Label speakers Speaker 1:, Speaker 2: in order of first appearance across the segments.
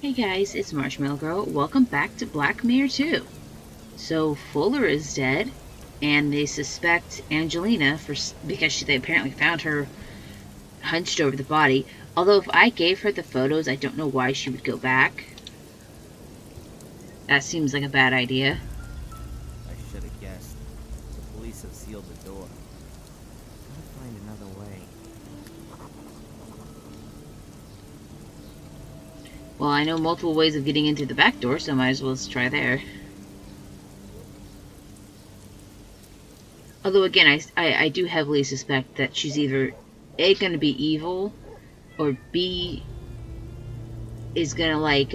Speaker 1: Hey guys, it's MarshmallowGirl. Welcome back to Black Mirror 2. So Fuller is dead, and they suspect Angelina because they apparently found her hunched over the body. Although if I gave her the photos, I don't know why she would go back. That seems like a bad idea.
Speaker 2: I should have guessed. The police have sealed the door. Gotta find another way.
Speaker 1: Well, I know multiple ways of getting into the back door, so might as well try there. Although again, I do heavily suspect that she's either A, gonna be evil, or B, is gonna like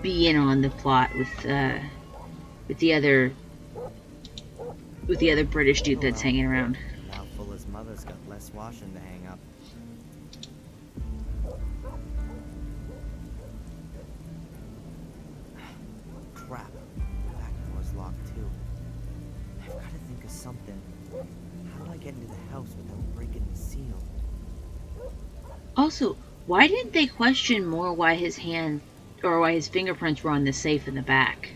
Speaker 1: be in on the plot with the other British dude that's hanging around.
Speaker 2: Now Fuller's mother's got less washing to hang up. Crap. The back door's locked too. I've got to think of something. How do I get into the house without breaking the seal?
Speaker 1: Also, why didn't they question more why his fingerprints were on the safe in the back?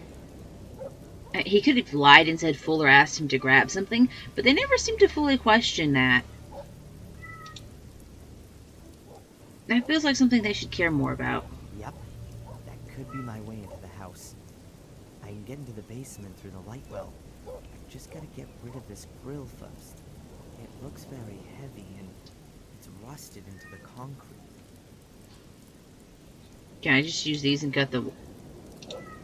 Speaker 1: He could have lied and said Fuller asked him to grab something, but they never seemed to fully question that. That feels like something they should care more about.
Speaker 2: Yep. That could be my way into the house. I can get into the basement through the light well. I've just got to get rid of this grill first. It looks very heavy and it's rusted into the concrete.
Speaker 1: Can I just use these and cut the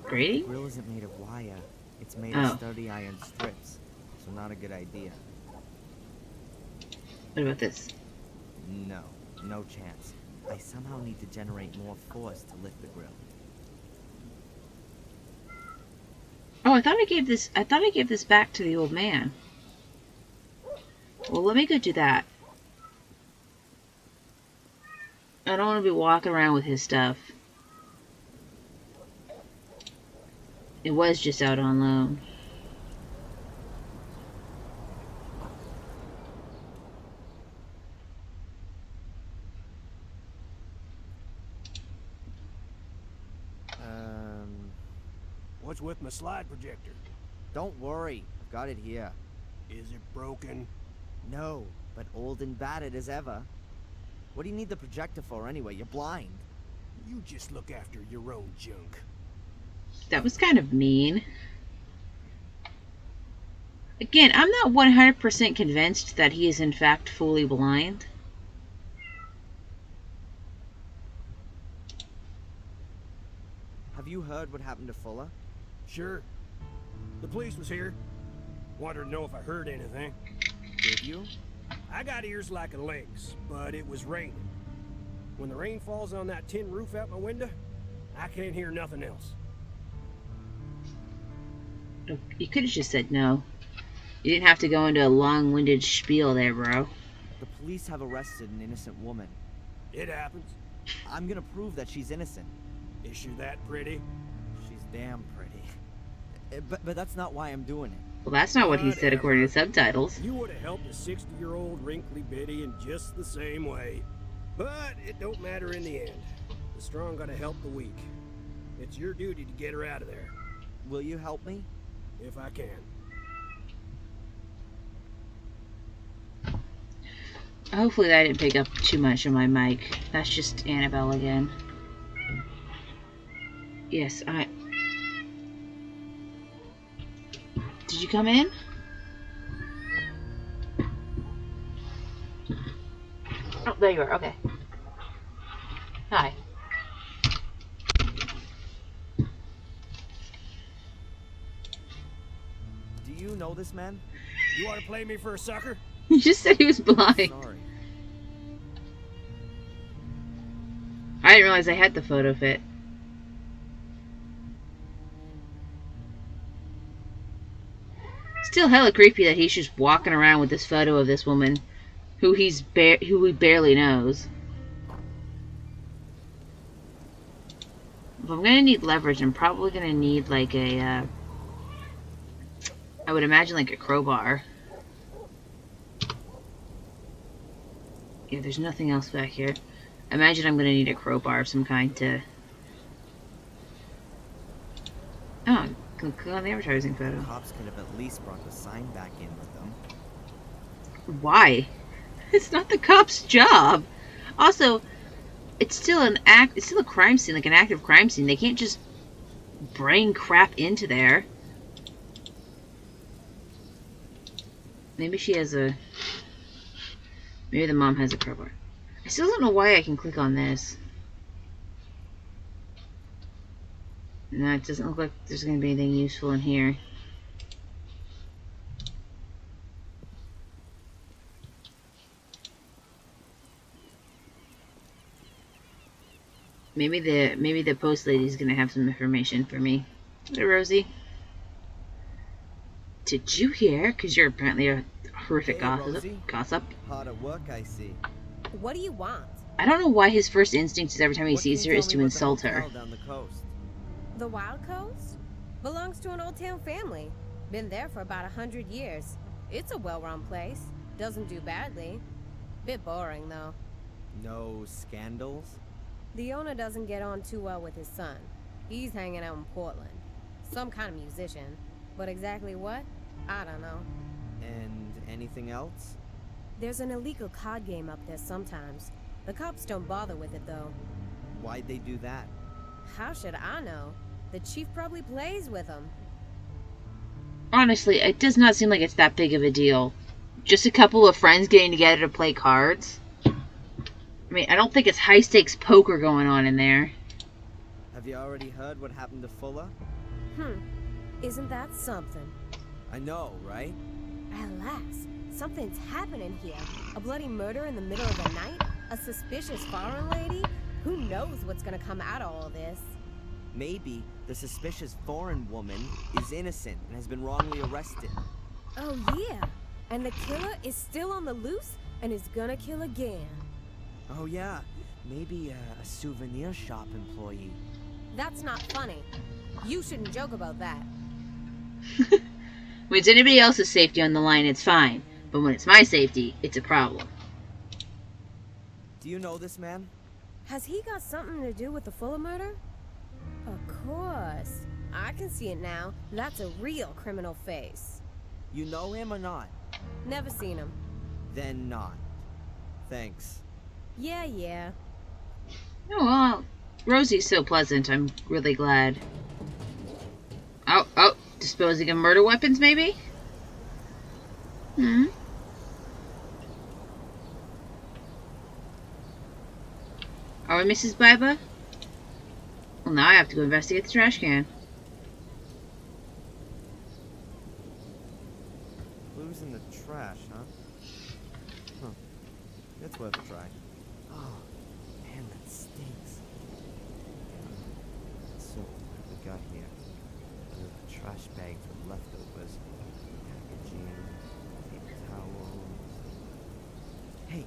Speaker 1: grating?
Speaker 2: The grill isn't made of wire. It's made of sturdy iron strips, so not a good idea.
Speaker 1: What about this?
Speaker 2: No chance. I somehow need to generate more force to lift the grill.
Speaker 1: Oh, I thought I gave this back to the old man. Well, let me go do that. I don't want to be walking around with his stuff. It was just out on loan.
Speaker 3: What's with my slide projector?
Speaker 2: Don't worry, I've got it here.
Speaker 3: Is it broken?
Speaker 2: No, but old and battered as ever. What do you need the projector for anyway? You're blind.
Speaker 3: You just look after your own junk.
Speaker 1: That was kind of mean. Again, I'm not 100% convinced that he is in fact fully blind.
Speaker 2: Have you heard what happened to Fuller?
Speaker 3: Sure. The police was here. Wanted to know if I heard anything.
Speaker 2: Did you?
Speaker 3: I got ears like a lynx, but it was raining. When the rain falls on that tin roof out my window, I can't hear nothing else.
Speaker 1: You could have just said no. You didn't have to go into a long-winded spiel there, bro.
Speaker 2: The police have arrested an innocent woman.
Speaker 3: It happens.
Speaker 2: I'm gonna prove that she's innocent.
Speaker 3: Is she that pretty?
Speaker 2: She's damn pretty. But that's not why I'm doing it.
Speaker 1: Well, that's not what he said according to subtitles.
Speaker 3: You would have helped a 60-year-old wrinkly biddy in just the same way. But it don't matter in the end. The strong gotta help the weak. It's your duty to get her out of there.
Speaker 2: Will you help me?
Speaker 3: If I can.
Speaker 1: Hopefully that didn't pick up too much on my mic. That's just Annabelle again. Yes, Did you come in? Oh, there you are. Okay. Hi.
Speaker 2: Do you know this man?
Speaker 3: You want to play me for a sucker?
Speaker 1: You just said he was blind.
Speaker 2: Sorry.
Speaker 1: I didn't realize I had the photo fit. Still hella creepy that he's just walking around with this photo of this woman who he barely knows. If I'm gonna need leverage, I'm probably gonna need like a I would imagine like a crowbar. Yeah, there's nothing else back here. I imagine I'm gonna need a crowbar of some kind to... Oh, click on the advertising photo.
Speaker 2: Cops could have at least brought the sign back in with them.
Speaker 1: Why? It's not the cop's job. Also, it's still it's still a crime scene, like an active crime scene. They can't just bring crap into there. Maybe she has a... Maybe the mom has a crowbar. I still don't know why I can click on this. No, it doesn't look like there's going to be anything useful in here. Maybe the post lady's going to have some information for me. Hey, Rosie. Did you hear? Because you're apparently a horrific gossip.
Speaker 2: Hard at work, I see.
Speaker 4: What do you want?
Speaker 1: I don't know why his first instinct is every time he sees her is to insult her.
Speaker 2: Down the coast?
Speaker 4: The Wild Coast? Belongs to an old town family. Been there for about 100 years. It's a well-run place. Doesn't do badly. Bit boring, though.
Speaker 2: No scandals?
Speaker 4: The owner doesn't get on too well with his son. He's hanging out in Portland. Some kind of musician. But exactly what? I don't know.
Speaker 2: And anything else?
Speaker 4: There's an illegal card game up there sometimes. The cops don't bother with it, though.
Speaker 2: Why'd they do that?
Speaker 4: How should I know? The chief probably plays with them.
Speaker 1: Honestly, it does not seem like it's that big of a deal. Just a couple of friends getting together to play cards. I mean, I don't think it's high-stakes poker going on in there.
Speaker 2: Have you already heard what happened to Fuller?
Speaker 4: Isn't that something?
Speaker 2: I know, right?
Speaker 4: Alas, something's happening here. A bloody murder in the middle of the night? A suspicious foreign lady? Who knows what's gonna come out of all this?
Speaker 2: Maybe the suspicious foreign woman is innocent and has been wrongly arrested.
Speaker 4: Oh yeah, and the killer is still on the loose and is gonna kill again.
Speaker 2: Oh yeah, maybe a souvenir shop employee.
Speaker 4: That's not funny. You shouldn't joke about that.
Speaker 1: When it's anybody else's safety on the line, it's fine. But when it's my safety, it's a problem.
Speaker 2: Do you know this man?
Speaker 4: Has he got something to do with the Fuller murder? Of course. I can see it now. That's a real criminal face.
Speaker 2: You know him or not?
Speaker 4: Never seen him.
Speaker 2: Then not. Thanks.
Speaker 4: Yeah.
Speaker 1: Oh, well, Rosie's so pleasant. I'm really glad. Oh, disposing of murder weapons, maybe? Oh, Mrs. Biba? Well, now I have to go investigate the trash can.
Speaker 2: Clues in the trash, huh? It's worth a try. Oh, man, that stinks. So, what have we got here? A trash bags with leftovers. Packaging, paper towels. Hey,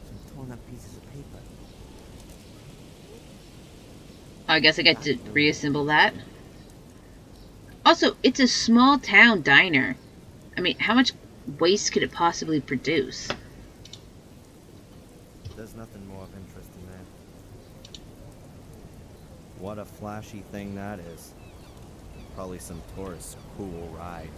Speaker 2: some torn up pieces of paper.
Speaker 1: I guess I get to reassemble that. Also, it's a small town diner. I mean, how much waste could it possibly produce?
Speaker 2: There's nothing more of interest in there. What a flashy thing that is. Probably some tourist's cool ride.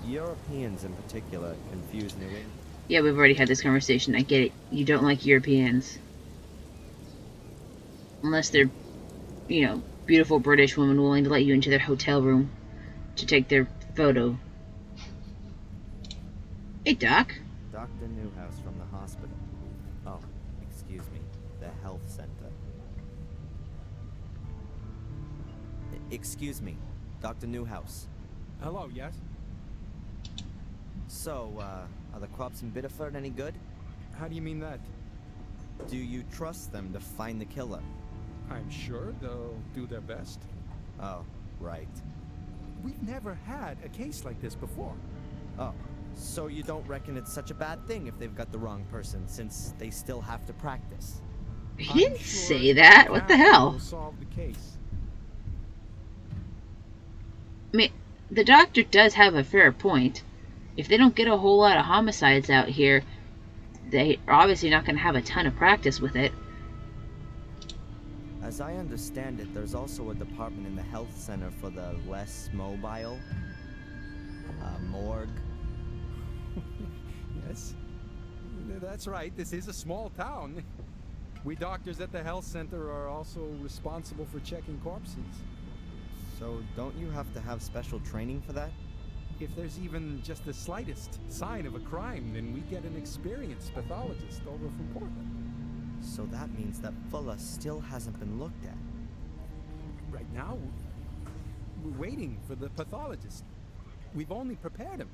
Speaker 2: Europeans in particular confuse New England.
Speaker 1: Yeah, we've already had this conversation. I get it. You don't like Europeans. Unless they're, you know, beautiful British women willing to let you into their hotel room to take their photo. Hey, Doc.
Speaker 2: Dr. Newhouse from the hospital. Oh, excuse me. The health center. Excuse me, Dr. Newhouse.
Speaker 5: Hello, yes?
Speaker 2: So, are the crops in Biddeford any good?
Speaker 5: How do you mean that?
Speaker 2: Do you trust them to find the killer?
Speaker 5: I'm sure they'll do their best.
Speaker 2: Oh, right.
Speaker 5: We've never had a case like this before.
Speaker 2: Oh, so you don't reckon it's such a bad thing if they've got the wrong person, since they still have to practice?
Speaker 1: He didn't say that. What the hell?
Speaker 5: We'll solve the case.
Speaker 1: I mean, the doctor does have a fair point. If they don't get a whole lot of homicides out here, they are obviously not going to have a ton of practice with it.
Speaker 2: As I understand it, there's also a department in the health center for the less mobile. Morgue.
Speaker 5: Yes. That's right. This is a small town. We doctors at the health center are also responsible for checking corpses.
Speaker 2: So don't you have to have special training for that?
Speaker 5: If there's even just the slightest sign of a crime, then we get an experienced pathologist over from Portland.
Speaker 2: So that means that Fuller still hasn't been looked at.
Speaker 5: Right now, we're waiting for the pathologist. We've only prepared him.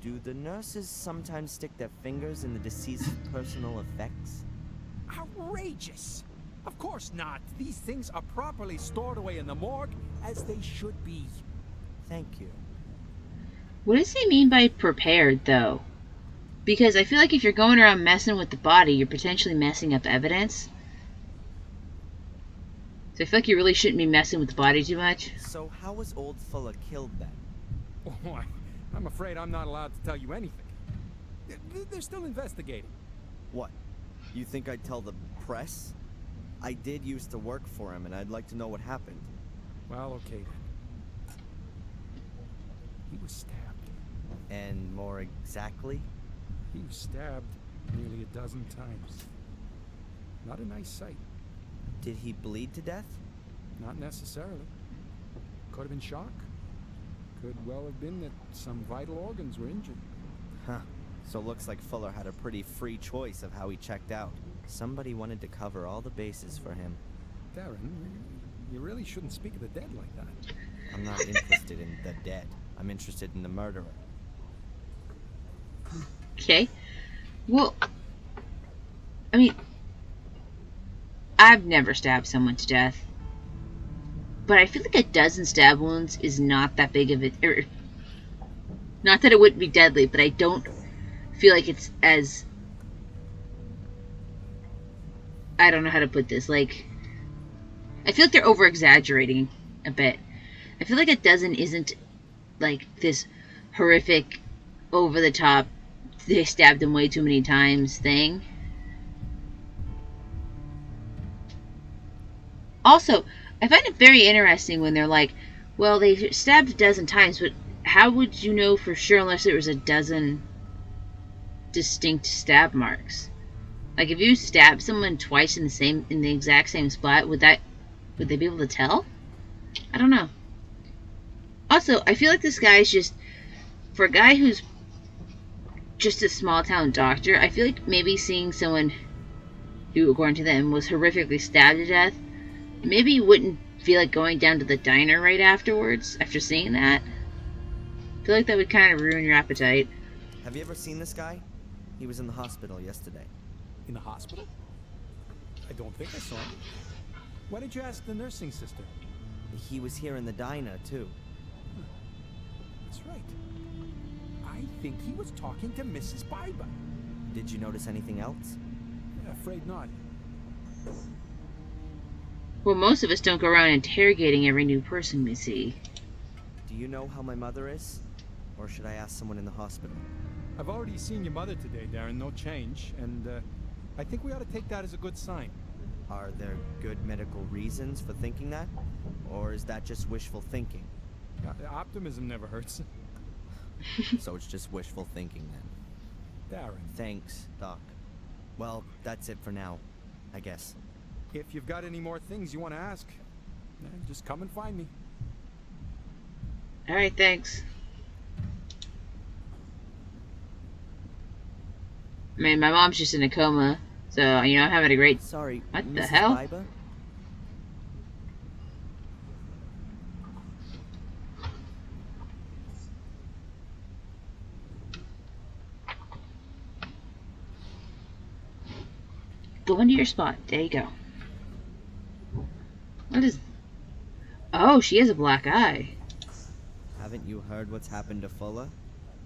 Speaker 2: Do the nurses sometimes stick their fingers in the deceased's personal effects?
Speaker 5: Outrageous! Of course not. These things are properly stored away in the morgue, as they should be.
Speaker 2: Thank you.
Speaker 1: What does he mean by prepared, though? Because I feel like if you're going around messing with the body, you're potentially messing up evidence. So I feel like you really shouldn't be messing with the body too much.
Speaker 2: So how was old Fuller killed then?
Speaker 5: Oh, I'm afraid I'm not allowed to tell you anything. They're still investigating.
Speaker 2: What? You think I'd tell the press? I did used to work for him, and I'd like to know what happened.
Speaker 5: Well, okay then. He was stabbed.
Speaker 2: And more exactly?
Speaker 5: He was stabbed nearly a dozen times. Not a nice sight.
Speaker 2: Did he bleed to death?
Speaker 5: Not necessarily. Could have been shock. Could well have been that some vital organs were injured.
Speaker 2: Huh. So looks like Fuller had a pretty free choice of how he checked out. Somebody wanted to cover all the bases for him.
Speaker 5: Darren, you really shouldn't speak of the dead like that.
Speaker 2: I'm not interested in the dead. I'm interested in the murderer.
Speaker 1: Okay. Well, I mean, I've never stabbed someone to death. But I feel like a dozen stab wounds is not that big of a... not that it wouldn't be deadly, but I don't feel like it's as... I don't know how to put this. Like, I feel like they're over-exaggerating a bit. I feel like a dozen isn't, like, this horrific, over-the-top, they stabbed him way too many times thing. Also, I find it very interesting when they're like, well, they stabbed a dozen times, but how would you know for sure unless there was a dozen distinct stab marks? Like, if you stab someone twice in the exact same spot, would they be able to tell? I don't know. Also, I feel like this guy is just, for a guy who's just a small town doctor, I feel like maybe seeing someone who, according to them, was horrifically stabbed to death, maybe you wouldn't feel like going down to the diner right afterwards, after seeing that. I feel like that would kind of ruin your appetite.
Speaker 2: Have you ever seen this guy? He was in the hospital yesterday.
Speaker 5: In the hospital? I don't think I saw him. Why did you ask the nursing sister?
Speaker 2: He was here in the diner, too.
Speaker 5: That's right. I think he was talking to Mrs. Biber.
Speaker 2: Did you notice anything else?
Speaker 5: Afraid not.
Speaker 1: Well, most of us don't go around interrogating every new person we see.
Speaker 2: Do you know how my mother is? Or should I ask someone in the hospital?
Speaker 5: I've already seen your mother today, Darren. No change. And I think we ought to take that as a good sign.
Speaker 2: Are there good medical reasons for thinking that? Or is that just wishful thinking?
Speaker 5: Optimism never hurts.
Speaker 2: So it's just wishful thinking then.
Speaker 5: Darren.
Speaker 2: Thanks, Doc. Well, that's it for now, I guess.
Speaker 5: If you've got any more things you want to ask, just come and find me.
Speaker 1: Alright, thanks. I mean, my mom's just in a coma, so, I'm having a great...
Speaker 2: Sorry,
Speaker 1: What
Speaker 2: Mrs.
Speaker 1: the hell?
Speaker 2: Biber?
Speaker 1: Go into your spot. There you go. What is... Oh, she has a black eye.
Speaker 2: Haven't you heard what's happened to Fuller?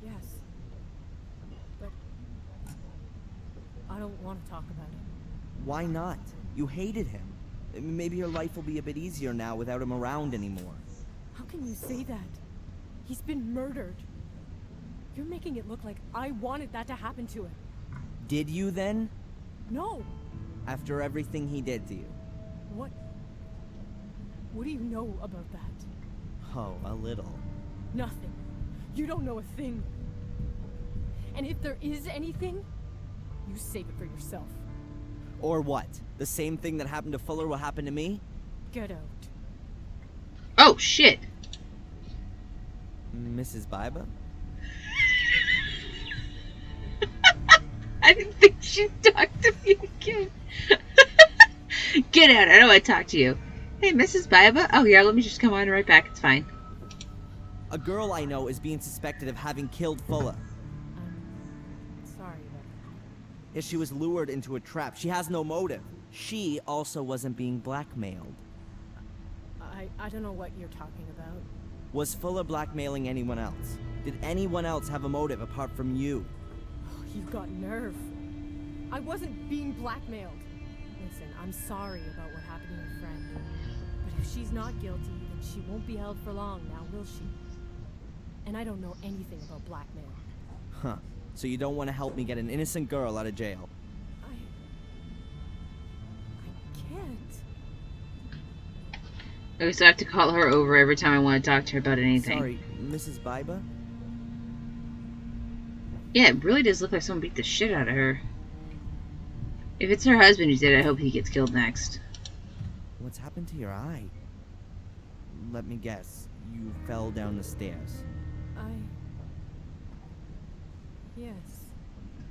Speaker 6: Yes. But I don't want to talk about it.
Speaker 2: Why not? You hated him. Maybe your life will be a bit easier now without him around anymore.
Speaker 6: How can you say that? He's been murdered. You're making it look like I wanted that to happen to him.
Speaker 2: Did you then?
Speaker 6: No!
Speaker 2: After everything he did to you?
Speaker 6: What? What do you know about that?
Speaker 2: Oh, a little.
Speaker 6: Nothing. You don't know a thing. And if there is anything, you save it for yourself.
Speaker 2: Or what? The same thing that happened to Fuller will happen to me?
Speaker 6: Get out.
Speaker 1: Oh, shit.
Speaker 2: Mrs. Biba?
Speaker 1: I didn't think she'd talk to me again. Get out. I don't want to talk to you. Hey, Mrs. Biba? Oh, yeah, let me just come on right back. It's fine.
Speaker 2: A girl I know is being suspected of having killed Fuller.
Speaker 6: Sorry about
Speaker 2: If she was lured into a trap, she has no motive. She also wasn't being blackmailed.
Speaker 6: that. I don't know what you're talking about.
Speaker 2: Was Fuller blackmailing anyone else? Did anyone else have a motive apart from you?
Speaker 6: Oh, you've got nerve. I wasn't being blackmailed. Listen, I'm sorry about what happened to your friend. But if she's not guilty, then she won't be held for long now, will she? And I don't know anything about blackmail.
Speaker 2: Huh. So you don't want to help me get an innocent girl out of jail?
Speaker 6: I can't.
Speaker 1: I always have to call her over every time I want to talk to her about anything.
Speaker 2: Sorry, Mrs. Biba?
Speaker 1: Yeah, it really does look like someone beat the shit out of her. If it's her husband who did it, I hope he gets killed next.
Speaker 2: What's happened to your eye? Let me guess. You fell down the stairs.
Speaker 6: Yes.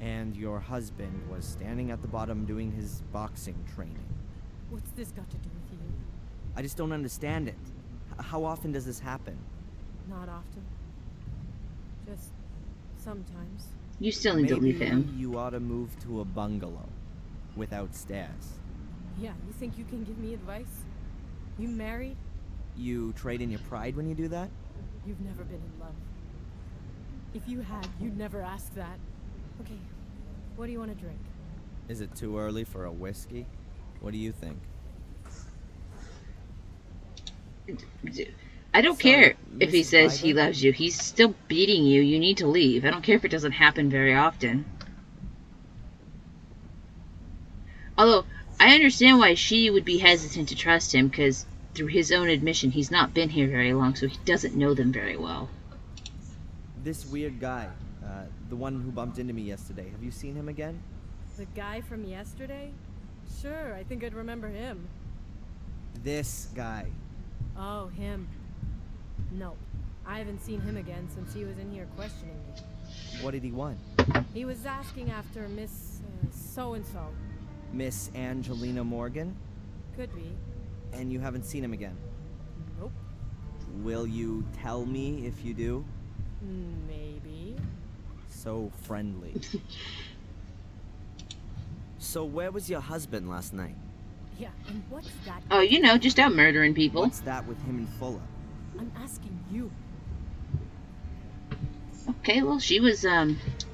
Speaker 2: And your husband was standing at the bottom doing his boxing training.
Speaker 6: What's this got to do with you?
Speaker 2: I just don't understand it. How often does this happen?
Speaker 6: Not often. Just sometimes.
Speaker 1: You still need to leave him.
Speaker 2: You ought to move to a bungalow without stairs.
Speaker 6: Yeah, you think you can give me advice? You married?
Speaker 2: You trade in your pride when you do that?
Speaker 6: You've never been in love. If you had, you'd never ask that. Okay, what do you want to drink?
Speaker 2: Is it too early for a whiskey? What do you think?
Speaker 1: I don't
Speaker 2: Sorry,
Speaker 1: care if he
Speaker 2: Mrs.
Speaker 1: says he
Speaker 2: Biba?
Speaker 1: loves you. He's still beating you. You need to leave. I don't care if it doesn't happen very often. Although, I understand why she would be hesitant to trust him, because through his own admission, he's not been here very long, so he doesn't know them very well.
Speaker 2: This weird guy, the one who bumped into me yesterday, have you seen him again?
Speaker 6: The guy from yesterday? Sure, I think I'd remember him.
Speaker 2: This guy.
Speaker 6: Oh, him. No, I haven't seen him again since he was in here questioning me.
Speaker 2: What did he want?
Speaker 6: He was asking after Miss so-and-so.
Speaker 2: Miss Angelina Morgan?
Speaker 6: Could be.
Speaker 2: And you haven't seen him again?
Speaker 6: Nope.
Speaker 2: Will you tell me if you do?
Speaker 6: Maybe.
Speaker 2: So friendly. So where was your husband last night?
Speaker 6: Yeah, and what's that?
Speaker 1: Oh, you know, just out murdering people.
Speaker 2: What's that with him and Fuller?
Speaker 6: I'm asking you.
Speaker 1: Okay, well, she was,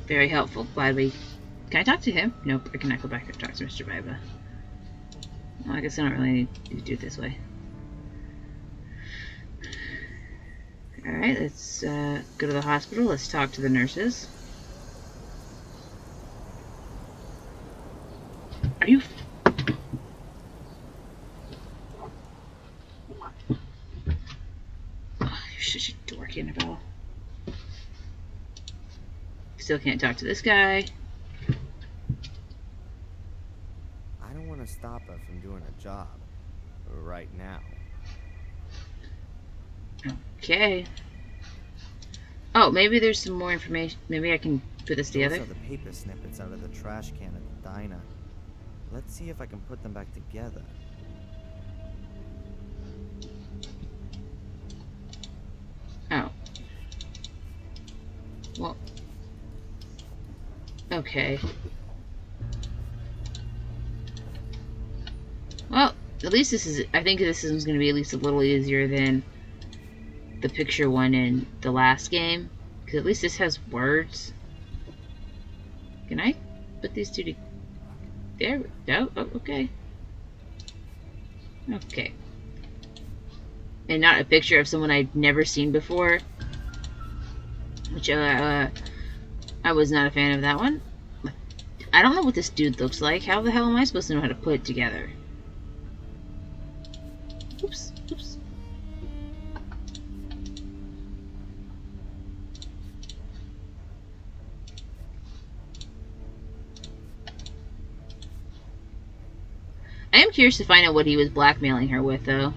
Speaker 1: very helpful. Glad we... Can I talk to him? Nope, I cannot go back and talk to Mr. Biba. Well, I guess I don't really need to do it this way. Alright, let's, go to the hospital. Let's talk to the nurses. Are you... Oh, you're such a dork, Annabelle. Still can't talk to this guy.
Speaker 2: I don't want to stop her from doing a job. Right now.
Speaker 1: Okay. Oh, maybe there's some more information. Maybe I can put this together.
Speaker 2: Those are the paper snippets out of the trash can at the diner. Let's see if I can put them back together.
Speaker 1: Oh. Well. Okay. Well, at least this is... I think this is going to be at least a little easier than the picture one in the last game. Because at least this has words. Can I put these two together? There. No? Oh, okay. Okay. And not a picture of someone I'd never seen before. Which, I was not a fan of that one. I don't know what this dude looks like. How the hell am I supposed to know how to put it together? Oops, oops. I am curious to find out what he was blackmailing her with, though.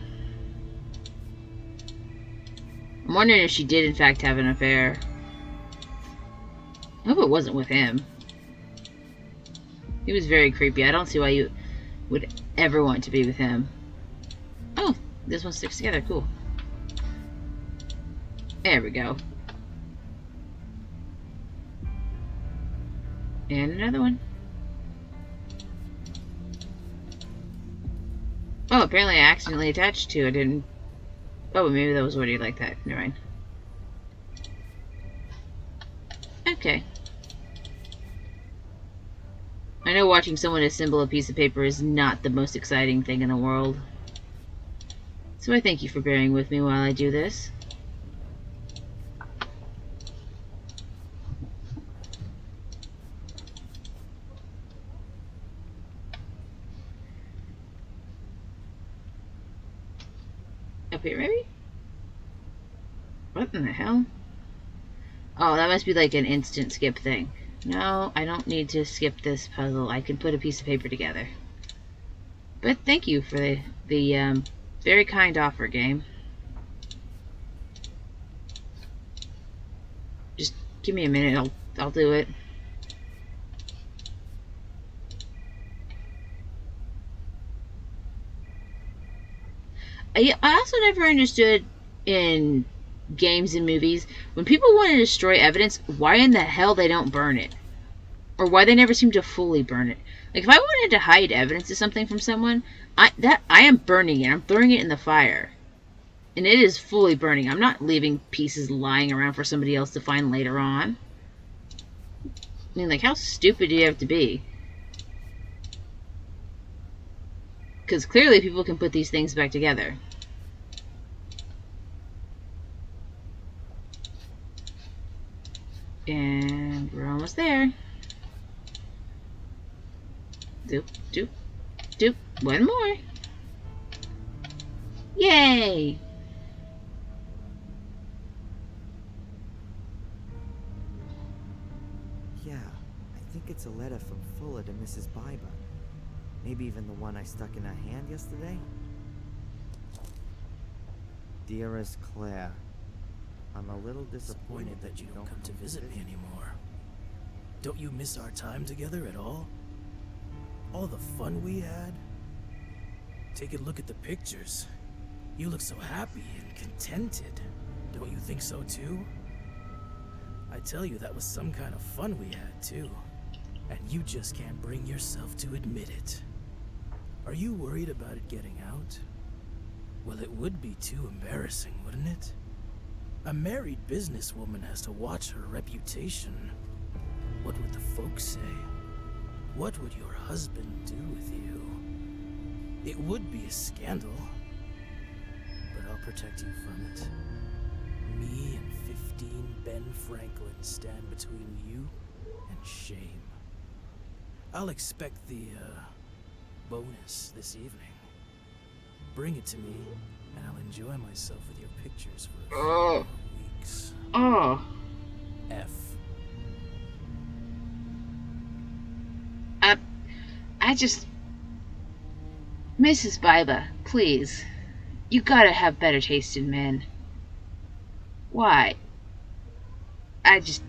Speaker 1: I'm wondering if she did, in fact, have an affair. I hope it wasn't with him. He was very creepy. I don't see why you would ever want to be with him. Oh, this one sticks together. Cool. There we go. And another one. Oh, apparently I accidentally attached two. I didn't... Oh, maybe that was already like that. Never mind. Okay. I know watching someone assemble a piece of paper is not the most exciting thing in the world. So I thank you for bearing with me while I do this. Up here, maybe? What in the hell? Oh, that must be like an instant skip thing. No, I don't need to skip this puzzle. I can put a piece of paper together. But thank you for the very kind offer, game. Just give me a minute. I'll do it. I also never understood in games and movies, when people want to destroy evidence, why in the hell they don't burn it? Or why they never seem to fully burn it. Like, if I wanted to hide evidence of something from someone, I am burning it. I'm throwing it in the fire. And it is fully burning. I'm not leaving pieces lying around for somebody else to find later on. I mean, like, how stupid do you have to be? Because clearly people can put these things back together. And we're almost there. Doop, doop, doop. One more. Yay!
Speaker 2: Yeah, I think it's a letter from Fuller to Mrs. Biber. Maybe even the one I stuck in her hand yesterday? Dearest Claire, I'm a little disappointed
Speaker 7: that you don't come to visit me anymore. Don't you miss our time together at all? All the fun we had? Take a look at the pictures. You look so happy and contented. Don't you think so too? I tell you, that was some kind of fun we had too. And you just can't bring yourself to admit it. Are you worried about it getting out? Well, it would be too embarrassing, wouldn't it? A married businesswoman has to watch her reputation. What would the folks say? What would your husband do with you? It would be a scandal. But I'll protect you from it. Me and 15 Ben Franklin stand between you and shame. I'll expect the, bonus this evening. Bring it to me, and I'll enjoy myself with your pictures for a few more weeks.
Speaker 1: Oh.
Speaker 7: F.
Speaker 1: I just... Mrs. Biba, please. You gotta have better taste in men. Why? I just...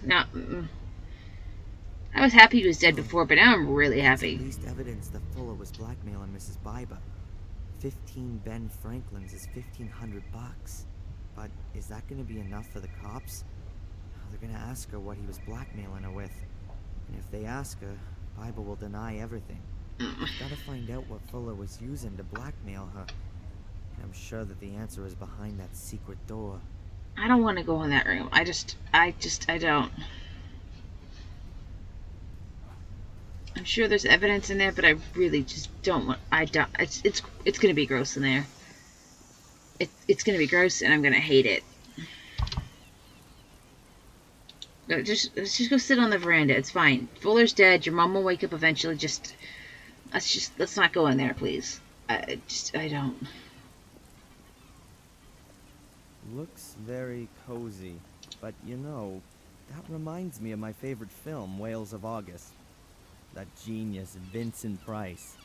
Speaker 1: no. I was happy he was dead before, but now I'm really happy.
Speaker 2: At least evidence that Fuller was blackmailing Mrs. Biber. 15 Ben Franklins is $1,500. But is that going to be enough for the cops? They're going to ask her what he was blackmailing her with. And if they ask her, Biber will deny everything. Gotta find out what Fuller was using to blackmail her. And I'm sure that the answer is behind that secret door.
Speaker 1: I don't want to go in that room. I don't. I'm sure there's evidence in there, but I really just don't want... It's gonna be gross in there. It's gonna be gross, and I'm gonna hate it. Let's just go sit on the veranda. It's fine. Fuller's dead. Your mom will wake up eventually. Let's not go in there, please. I don't.
Speaker 2: Looks very cozy, but you know, that reminds me of my favorite film, Whales of August. That genius Vincent Price,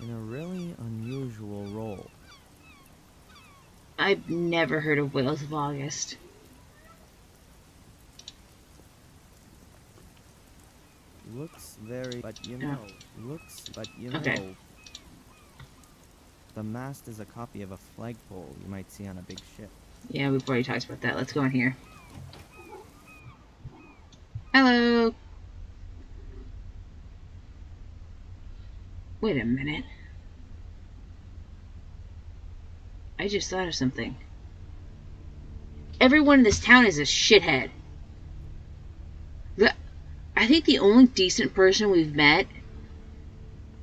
Speaker 2: in a really unusual role.
Speaker 1: I've never heard of Whales of August.
Speaker 2: Looks very, but you know,
Speaker 1: Okay.
Speaker 2: know. The mast is a copy of a flagpole you might see on a big ship.
Speaker 1: Yeah, we've already talked about that. Let's go in here. Hello. Wait a minute. I just thought of something. Everyone in this town is a shithead. I think the only decent person we've met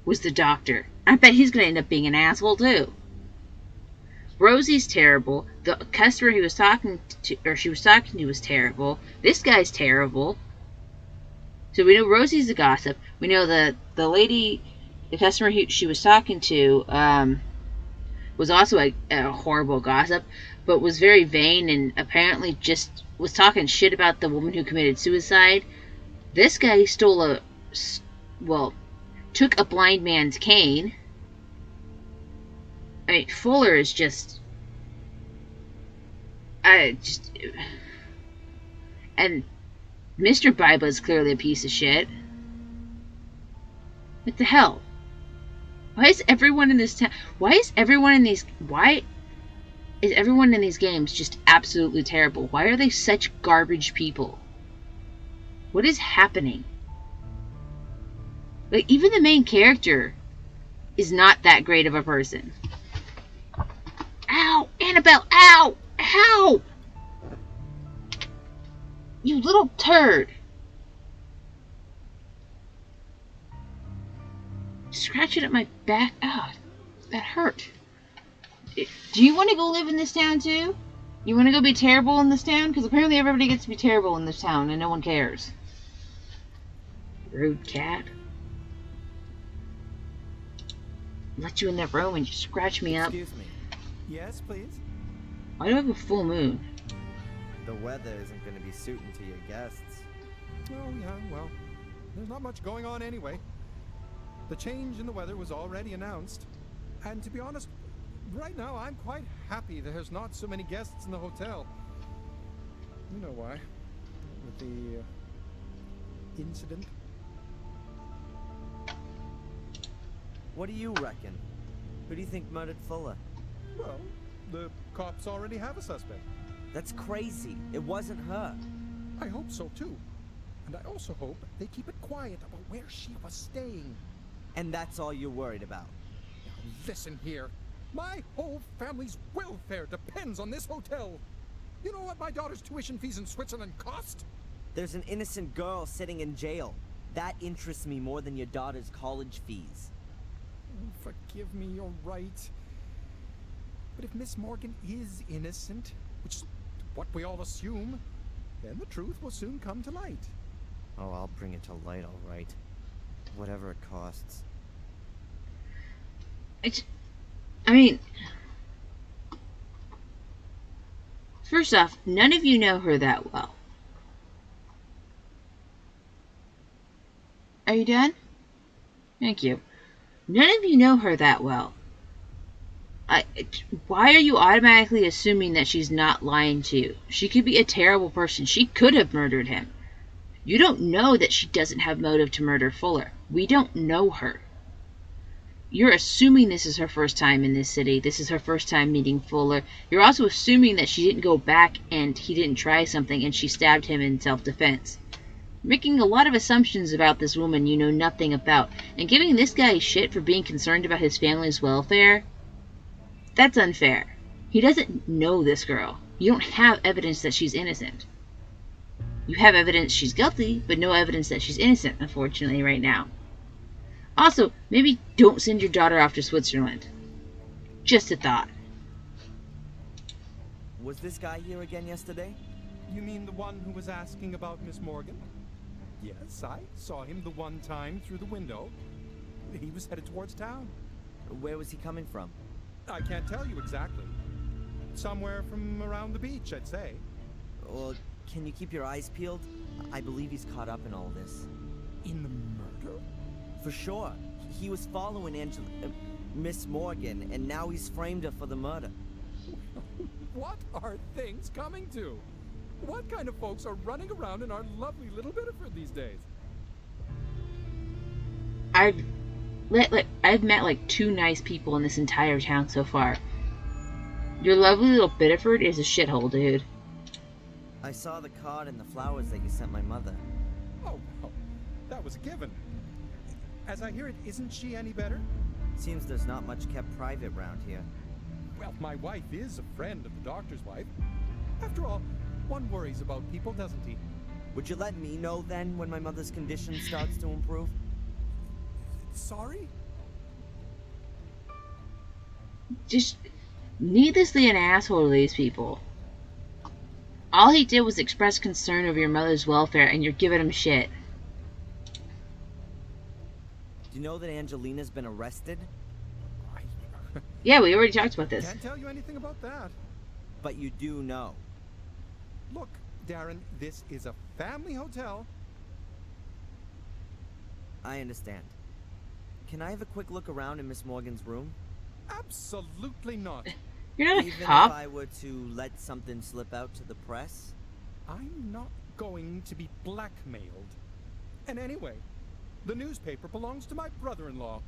Speaker 1: was the doctor. I bet he's gonna end up being an asshole too. Rosie's terrible. The customer he was talking to, or she was talking to, was terrible. This guy's terrible. So we know Rosie's a gossip. We know the lady, the customer she was talking to, was also a horrible gossip, but was very vain and apparently just was talking shit about the woman who committed suicide. This guy took a blind man's cane. I mean, Fuller is just... and Mr. Biba is clearly a piece of shit. What the hell? Why is everyone in this town... Why is everyone in these games just absolutely terrible? Why are they such garbage people? What is happening? Like, even the main character is not that great of a person. Ow! Annabelle! Ow! Ow! You little turd! Scratching at my back. Ah, that hurt. Do you want to go live in this town too? You want to go be terrible in this town? Because apparently everybody gets to be terrible in this town and no one cares. Rude cat. Let you in that room and you scratch me up.
Speaker 2: Excuse me. Yes, please?
Speaker 1: Why do I have a full moon?
Speaker 2: The weather isn't going to be suiting to your guests.
Speaker 5: Oh, yeah, well, there's not much going on anyway. The change in the weather was already announced. And to be honest, right now I'm quite happy there's not so many guests in the hotel. You know why. With the incident.
Speaker 2: What do you reckon? Who do you think murdered Fuller?
Speaker 5: Well, the cops already have a suspect.
Speaker 2: That's crazy. It wasn't her.
Speaker 5: I hope so too. And I also hope they keep it quiet about where she was staying.
Speaker 2: And that's all you're worried about?
Speaker 5: Now listen here. My whole family's welfare depends on this hotel. You know what my daughter's tuition fees in Switzerland cost?
Speaker 2: There's an innocent girl sitting in jail. That interests me more than your daughter's college fees.
Speaker 5: Oh, forgive me, you're right. But if Miss Morgan is innocent, which is what we all assume, then the truth will soon come to light.
Speaker 2: Oh, I'll bring it to light, all right. Whatever it costs.
Speaker 1: I mean, first off, none of you know her that well. Are you done? Thank you. None of you know her that well. Why are you automatically assuming that she's not lying to you? She could be a terrible person. She could have murdered him. You don't know that she doesn't have motive to murder Fuller. We don't know her. You're assuming this is her first time in this city. This is her first time meeting Fuller. You're also assuming that she didn't go back and he didn't try something and she stabbed him in self-defense. Making a lot of assumptions about this woman you know nothing about, and giving this guy shit for being concerned about his family's welfare, that's unfair. He doesn't know this girl. You don't have evidence that she's innocent. You have evidence she's guilty, but no evidence that she's innocent, unfortunately, right now. Also, maybe don't send your daughter off to Switzerland. Just a thought.
Speaker 2: Was this guy here again yesterday?
Speaker 5: You mean the one who was asking about Miss Morgan? Yes, I saw him the one time through the window. He was headed towards town.
Speaker 2: Where was he coming from?
Speaker 5: I can't tell you exactly. Somewhere from around the beach, I'd say.
Speaker 2: Well, can you keep your eyes peeled? I believe he's caught up in all this.
Speaker 5: In the murder?
Speaker 2: For sure. He was following Miss Morgan, and now he's framed her for the murder.
Speaker 5: What are things coming to? What kind of folks are running around in our lovely little Biddeford these days?
Speaker 1: I've met like 2 nice people in this entire town so far. Your lovely little Biddeford is a shithole, dude.
Speaker 2: I saw the card and the flowers that you sent my mother.
Speaker 5: Oh, well, that was a given. As I hear it, isn't she any better?
Speaker 2: Seems there's not much kept private round here.
Speaker 5: Well, my wife is a friend of the doctor's wife. After all, one worries about people, doesn't he?
Speaker 2: Would you let me know then when my mother's condition starts to improve?
Speaker 5: Sorry?
Speaker 1: Just needlessly an asshole to these people. All he did was express concern over your mother's welfare, and you're giving him shit.
Speaker 2: Do you know that Angelina's been arrested?
Speaker 1: Yeah, we already talked about this.
Speaker 5: Can't tell you anything about that.
Speaker 2: But you do know.
Speaker 5: Look, Darren, this is a family hotel.
Speaker 2: I understand. Can I have a quick look around in Miss Morgan's room?
Speaker 5: Absolutely not.
Speaker 1: You're not a
Speaker 2: Even
Speaker 1: cop.
Speaker 2: if I were to let something slip out to the press?
Speaker 5: I'm not going to be blackmailed. And anyway, the newspaper belongs to my brother-in-law.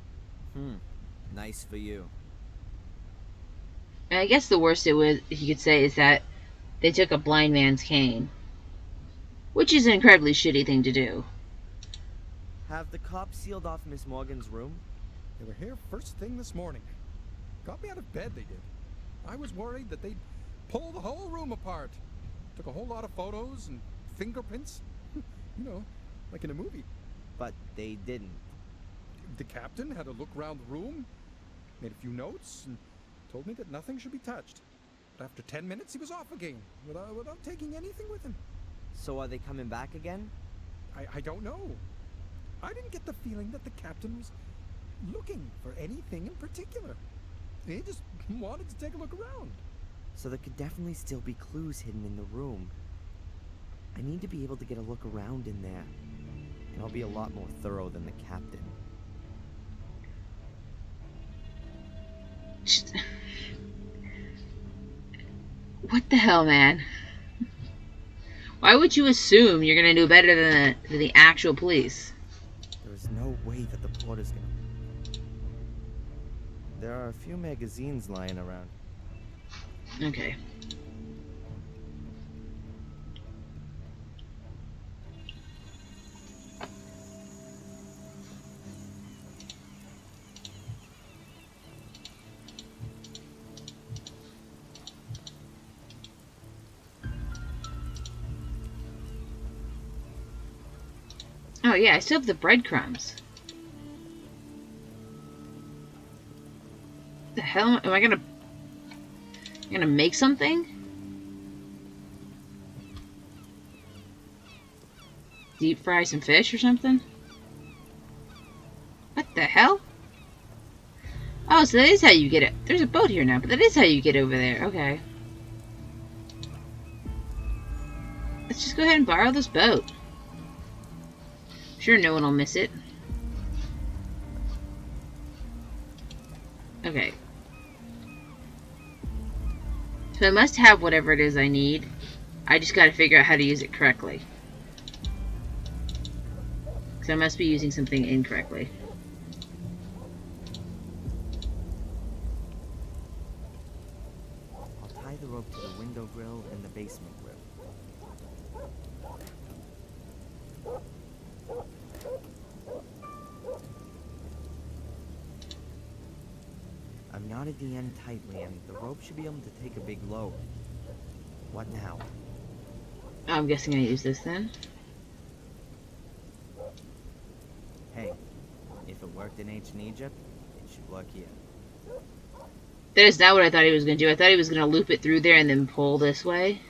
Speaker 2: Nice for you.
Speaker 1: And I guess the worst he could say is that they took a blind man's cane. Which is an incredibly shitty thing to do.
Speaker 2: Have the cops sealed off Miss Morgan's room?
Speaker 5: They were here first thing this morning. Got me out of bed, they did. I was worried that they'd pull the whole room apart. Took a whole lot of photos and fingerprints. You know, like in a movie.
Speaker 2: But they didn't.
Speaker 5: The captain had a look around the room, made a few notes, and told me that nothing should be touched. But after 10 minutes, he was off again, without taking anything with him.
Speaker 2: So are they coming back again?
Speaker 5: I don't know. I didn't get the feeling that the captain was looking for anything in particular. He just wanted to take a look around.
Speaker 2: So there could definitely still be clues hidden in the room. I need to be able to get a look around in there. And I'll be a lot more thorough than the captain.
Speaker 1: What the hell, man? Why would you assume you're gonna do better than the actual police?
Speaker 2: There is no way that the porter's gonna... There are a few magazines lying around.
Speaker 1: Okay. Oh yeah, I still have the breadcrumbs. The hell am I gonna make something? Deep fry some fish or something? What the hell? Oh, so that is how you get it. There's a boat here now, but that is how you get over there. Okay. Let's just go ahead and borrow this boat. Sure, no one will miss it. Okay. So I must have whatever it is I need. I just gotta figure out how to use it correctly. Because I must be using something incorrectly.
Speaker 2: I'll tie the rope to the window grill and the basement grill. I've knotted the end tightly and the rope should be able to take a big load. What now?
Speaker 1: I'm guessing I use this then.
Speaker 2: Hey, if it worked in ancient Egypt, it should work here.
Speaker 1: That is not what I thought he was going to do. I thought he was going to loop it through there and then pull this way.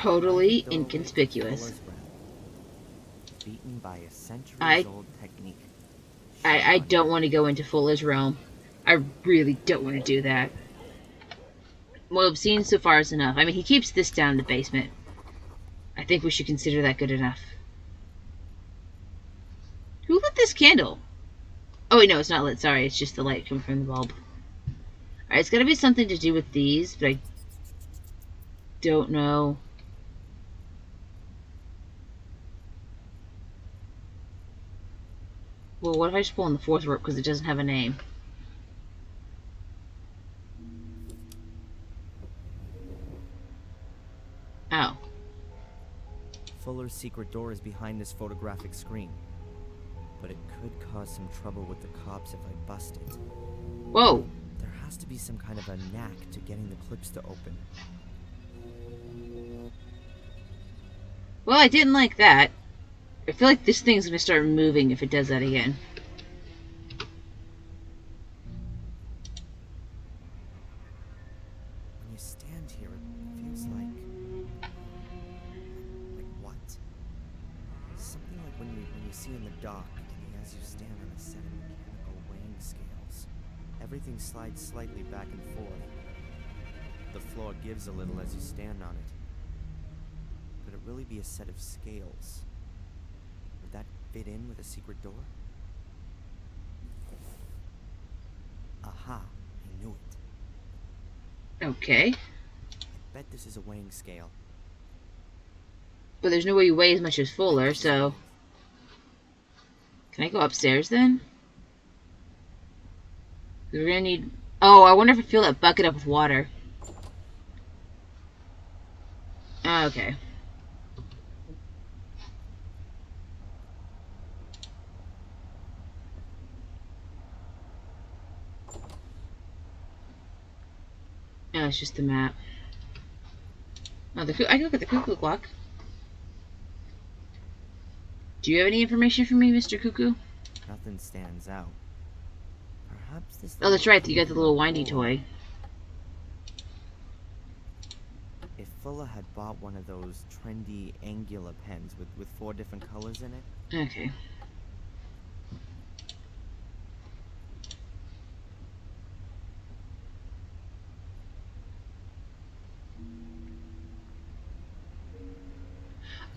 Speaker 1: totally
Speaker 2: Throw away
Speaker 1: inconspicuous.
Speaker 2: Fuller's breath, beaten by a
Speaker 1: I-
Speaker 2: centuries-old technique.
Speaker 1: I don't want to go into Fuller's realm. I really don't want to do that. What I've seen so far is enough. I mean, he keeps this down in the basement. I think we should consider that good enough. Who lit this candle? Oh, wait, no, it's not lit. Sorry, it's just the light coming from the bulb. Alright, it's got to be something to do with these, but I don't know. Well, what if I just pull on the fourth rope because it doesn't have a name? Oh.
Speaker 2: Fuller's secret door is behind this photographic screen. But it could cause some trouble with the cops if I bust it.
Speaker 1: Whoa.
Speaker 2: There has to be some kind of a knack to getting the clips to open.
Speaker 1: Well, I didn't like that. I feel like this thing's gonna start moving if it does that again.
Speaker 2: When you stand here, it feels like what? Something like when you see in the dock, and as you stand on a set of mechanical weighing scales. Everything slides slightly back and forth. The floor gives a little as you stand on it. Could it really be a set of scales? Would that fit in with a secret door? Aha, I knew it.
Speaker 1: Okay.
Speaker 2: I bet this is a weighing scale.
Speaker 1: But there's no way you weigh as much as Fuller, so... Can I go upstairs then? We're gonna need... Oh, I wonder if I fill that bucket up with water. Okay. Oh, it's just the map. Oh, I can look at the cuckoo clock. Do you have any information for me, Mr. Cuckoo?
Speaker 2: Nothing stands out. Perhaps this.
Speaker 1: Oh, that's right. You got the little windy toy.
Speaker 2: If Fuller had bought one of those trendy angular pens with 4 different colors in it.
Speaker 1: Okay.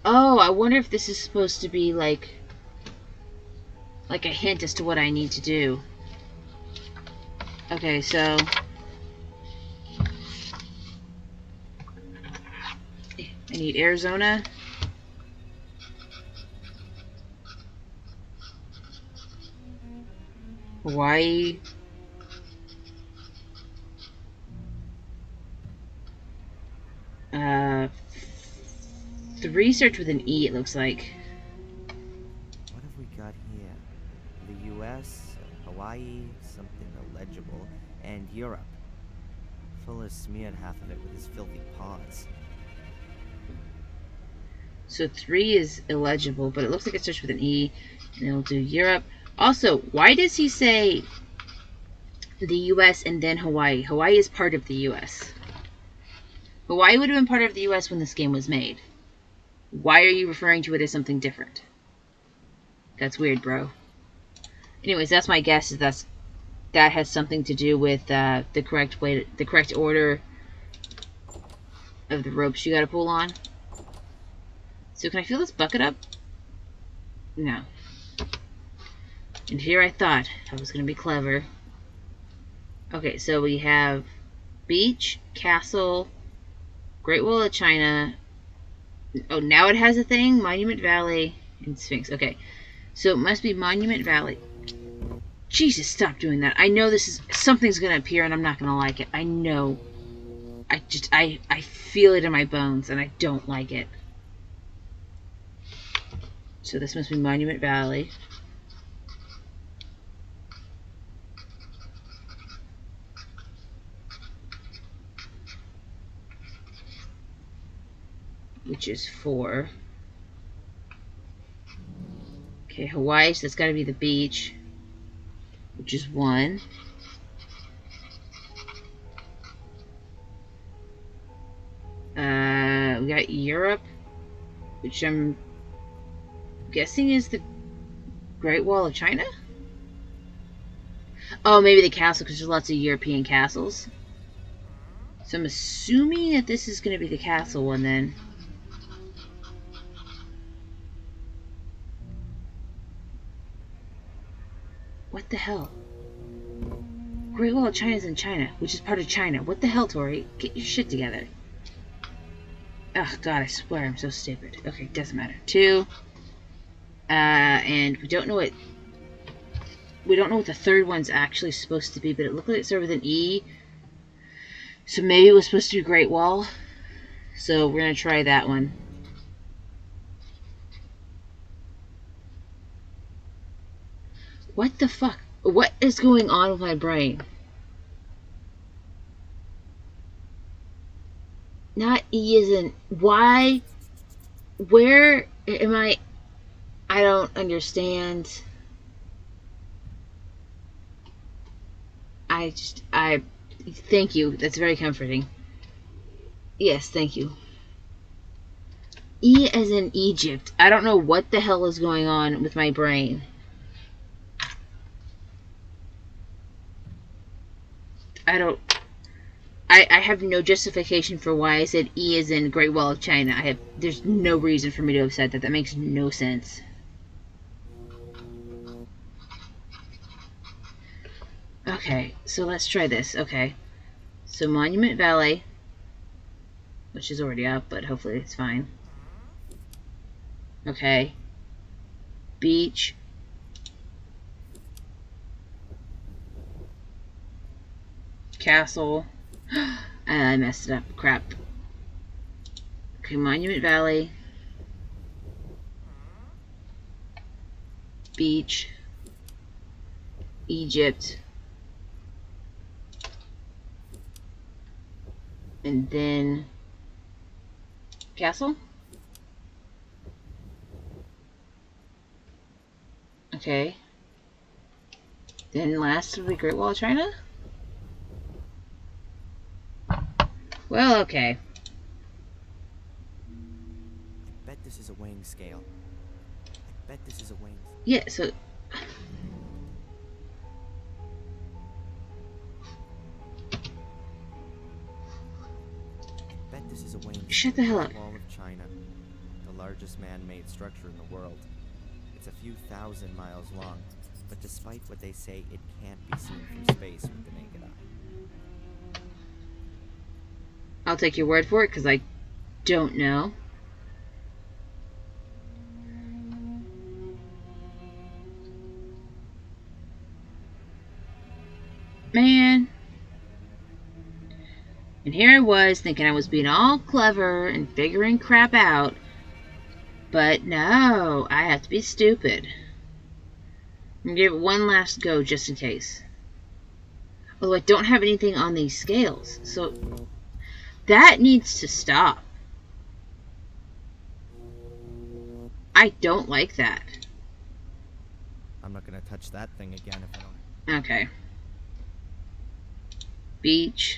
Speaker 1: Oh, I wonder if this is supposed to be like a hint as to what I need to do. Okay, so I need Arizona. Hawaii. The research with an E, it looks like.
Speaker 2: What have we got here? The U.S., Hawaii, something illegible, and Europe. Fuller smeared half of it with his filthy paws.
Speaker 1: So 3 is illegible, but it looks like it starts with an E, and it'll do Europe. Also, why does he say the U.S. and then Hawaii? Hawaii is part of the U.S. Hawaii would have been part of the U.S. when this game was made. Why are you referring to it as something different? That's weird, bro. Anyways, that's my guess. Is that has something to do with the correct order of the ropes you got to pull on. So can I fill this bucket up? No. And here I thought I was going to be clever. Okay, so we have beach, castle, Great Wall of China. Oh, now it has a thing. Monument Valley and Sphinx. Okay, so it must be Monument Valley. Jesus, stop doing that. I know something's going to appear and I'm not going to like it. I know. I feel it in my bones and I don't like it. So this must be Monument Valley. Which is 4. Okay, Hawaii, so that's got to be the beach. Which is 1. We got Europe, which I'm guessing is the Great Wall of China? Oh, maybe the castle, because there's lots of European castles. So I'm assuming that this is going to be the castle one then. What the hell? Great Wall of China is in China, which is part of China. What the hell, Tori? Get your shit together. Oh, God, I swear I'm so stupid. Okay, doesn't matter. 2. And we don't know what the third one's actually supposed to be, but it looked like it started with an E. So maybe it was supposed to be Great Wall. So we're going to try that one. What the fuck? What is going on with my brain? Not E as in why? Where am I? I don't understand. Thank you. That's very comforting. Yes, thank you. E as in Egypt. I don't know what the hell is going on with my brain. I have no justification for why I said E as in Great Wall of China. There's no reason for me to have said that. That makes no sense. Okay, so let's try this. Okay. So Monument Valley, which is already up, but hopefully it's fine. Okay. Beach. Castle. I messed it up. Crap. Okay, Monument Valley. Beach. Egypt. And then castle. Okay. Then last will be Great Wall of China. Well, okay.
Speaker 2: I bet this is a weighing scale. I bet this is a weighing.
Speaker 1: Yeah. So.
Speaker 2: This is a weighing
Speaker 1: Shut the hell up.
Speaker 2: Wall of China, the largest man-made structure in the world. It's a few thousand miles long, but despite what they say, it can't be seen from space with the naked eye.
Speaker 1: I'll take your word for it, because I don't know. Man. And here I was thinking I was being all clever and figuring crap out. But no, I have to be stupid. I'm going to give it one last go just in case. Although I don't have anything on these scales. So that needs to stop. I don't like that.
Speaker 2: I'm not going to touch that thing again if I don't.
Speaker 1: Okay. Beach.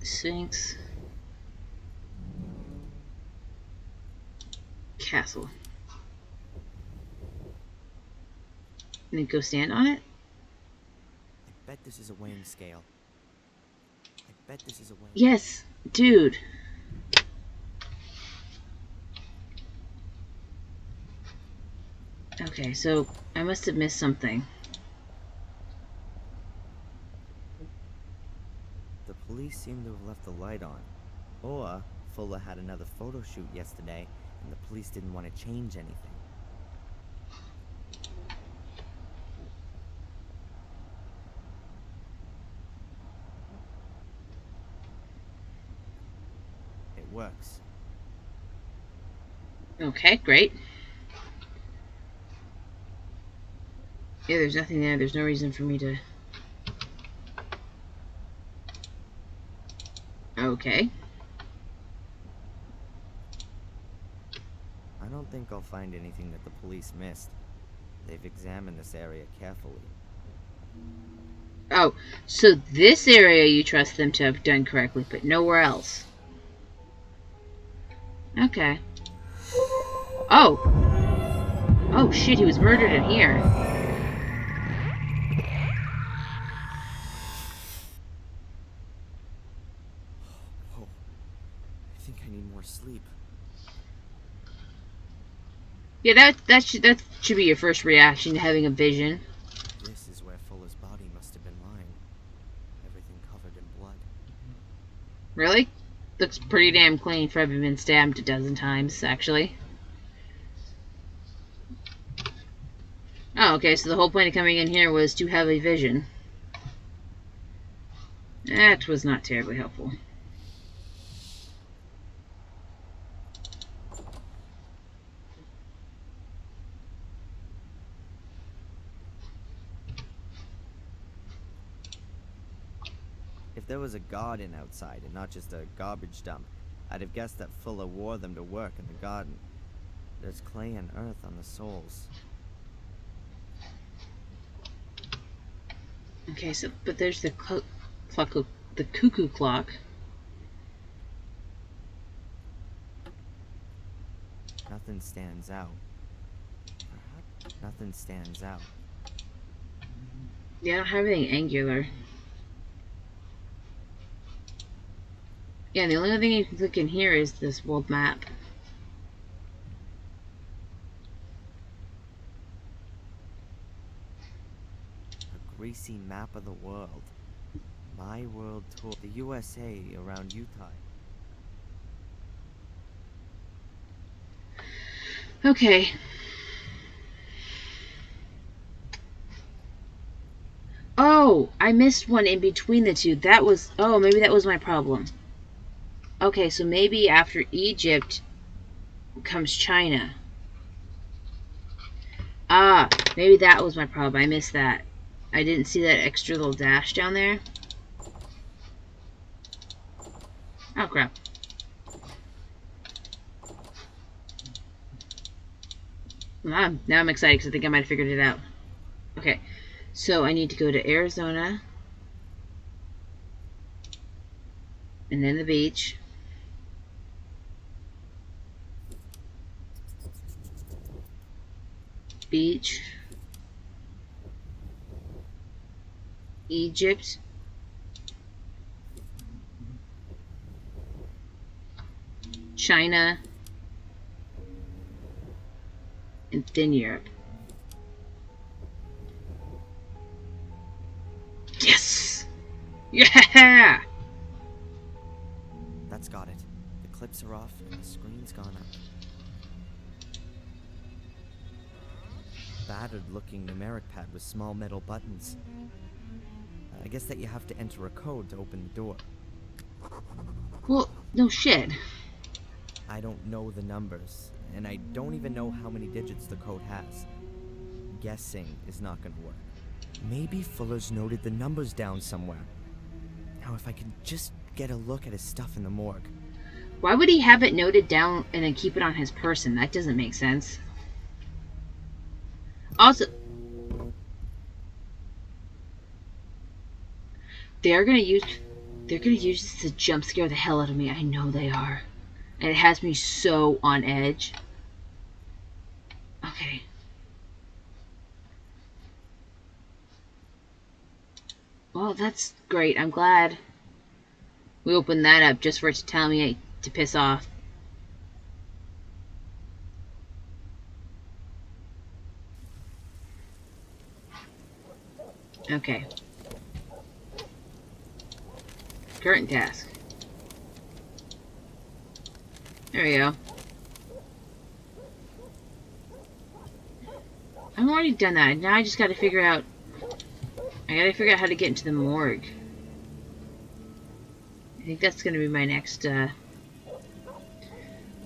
Speaker 1: Sphinx. Castle. And then go stand on it?
Speaker 2: I bet this is a weighing scale. I bet this is a weighing.
Speaker 1: Yes, dude. Okay, so I must have missed something.
Speaker 2: The police seem to have left the light on. Or Fuller had another photo shoot yesterday, and the police didn't want to change anything. It works.
Speaker 1: Okay, great. Yeah, there's nothing there. There's no reason for me to... Okay.
Speaker 2: I don't think I'll find anything that the police missed. They've examined this area carefully.
Speaker 1: Oh, so this area you trust them to have done correctly, but nowhere else. Okay. Oh! Oh shit, he was murdered in here.
Speaker 2: Whoa. I think I need more sleep.
Speaker 1: Yeah, that should be your first reaction to having a vision.
Speaker 2: This is where Fuller's body must have been lying. Everything covered in blood.
Speaker 1: Really? Looks pretty damn clean for having been stabbed a dozen times, actually. Oh, okay, so the whole point of coming in here was to have a vision. That was not terribly helpful.
Speaker 2: If there was a garden outside and not just a garbage dump, I'd have guessed that Fuller wore them to work in the garden. There's clay and earth on the soles.
Speaker 1: Okay, so but there's the the cuckoo clock.
Speaker 2: Nothing stands out. Perhaps nothing stands out.
Speaker 1: Yeah, I don't have anything angular. Yeah, the only other thing you can click in here is this world map.
Speaker 2: A greasy map of the world. My world tour. The USA around Utah.
Speaker 1: Okay. Oh, I missed one in between the two. That was... Oh, maybe that was my problem. Okay, so maybe after Egypt comes China. Ah, maybe that was my problem. I missed that. I didn't see that extra little dash down there. Oh, crap. Now I'm excited because I think I might have figured it out. Okay, so I need to go to Arizona. And then the beach. Beach. Egypt. China. And then Europe. Yes! Yeah!
Speaker 2: That's got it. The clips are off and the screen's gone up. Battered looking numeric pad with small metal buttons. I guess that you have to enter a code to open the door.
Speaker 1: Well, no shit.
Speaker 2: I don't know the numbers, and I don't even know how many digits the code has. Guessing is not gonna work. Maybe Fuller's noted the numbers down somewhere. Now if I could just get a look at his stuff in the morgue.
Speaker 1: Why would he have it noted down and then keep it on his person? That doesn't make sense. Also, they're gonna use this to jump scare the hell out of me. I know they are. And it has me so on edge. Okay. Well, that's great. I'm glad we opened that up just for it to tell me to piss off. Okay. Current task. There we go. I've already done that. Now I just gotta figure out... I gotta figure out how to get into the morgue. I think that's gonna be my next,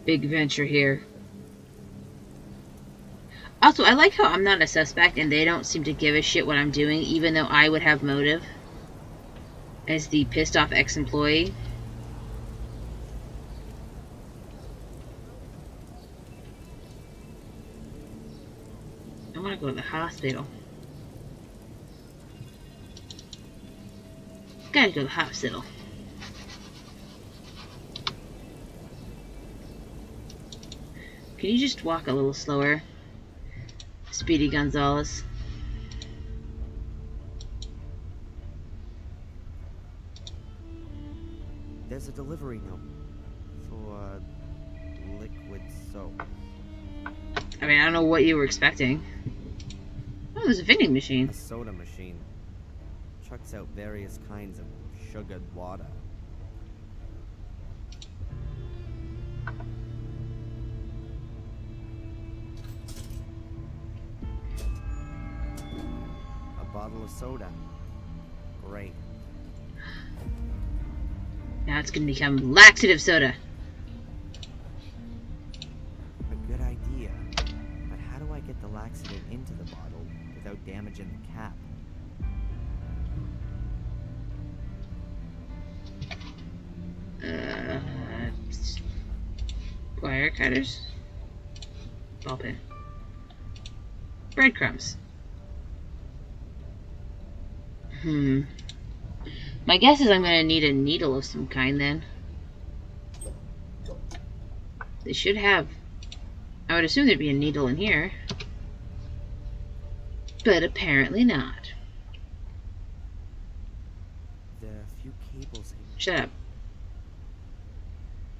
Speaker 1: big venture here. Also, I like how I'm not a suspect and they don't seem to give a shit what I'm doing, even though I would have motive as the pissed off ex-employee. I want to go to the hospital. Gotta go to the hospital. Can you just walk a little slower, Speedy Gonzalez?
Speaker 2: There's a delivery note for liquid soap.
Speaker 1: I mean, I don't know what you were expecting. Oh, there's a vending machine.
Speaker 2: A soda machine. Chucks out various kinds of sugared water. A bottle of soda. Great.
Speaker 1: Now it's gonna become laxative soda.
Speaker 2: A good idea. But how do I get the laxative into the bottle without damaging the cap?
Speaker 1: Wire cutters. Ball pen. Breadcrumbs. My guess is I'm gonna need a needle of some kind then. They should have. I would assume there'd be a needle in here. But apparently not.
Speaker 2: There are a few cables hanging.
Speaker 1: Shut up.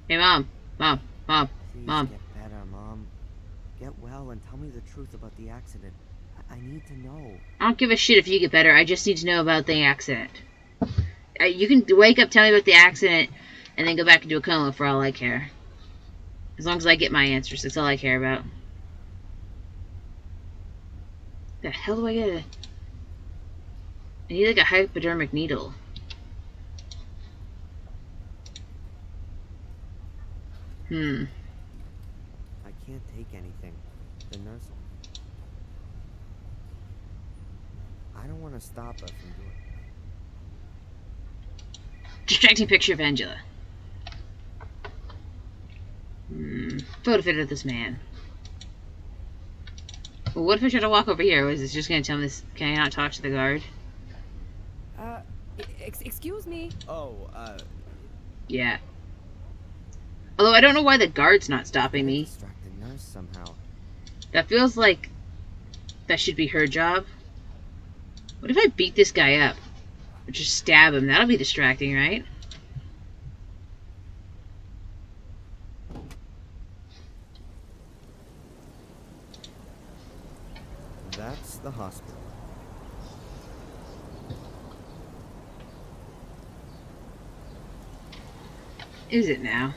Speaker 1: Hey, Mom. Mom. Mom.
Speaker 2: Please
Speaker 1: Mom.
Speaker 2: get better, Mom. Get well and tell me the truth about the accident. I need to know.
Speaker 1: I don't give a shit if you get better. I just need to know about the accident. You can wake up, tell me about the accident, and then go back into a coma for all I care. As long as I get my answers, that's all I care about. The hell do I get? I need like a hypodermic needle.
Speaker 2: I can't take anything. The nurse will. I don't want to stop her from doing it.
Speaker 1: Distracting picture of Angela. Photo fit of this man. Well, what if I try to walk over here? Was it just gonna tell me this? Can I not talk to the guard?
Speaker 6: Excuse me.
Speaker 2: Oh,
Speaker 1: Yeah. Although I don't know why the guard's not stopping me.
Speaker 2: distract the nurse somehow.
Speaker 1: That feels like that should be her job. What if I beat this guy up? Or just stab him? That'll be distracting, right?
Speaker 2: That's the hospital.
Speaker 1: Is it now?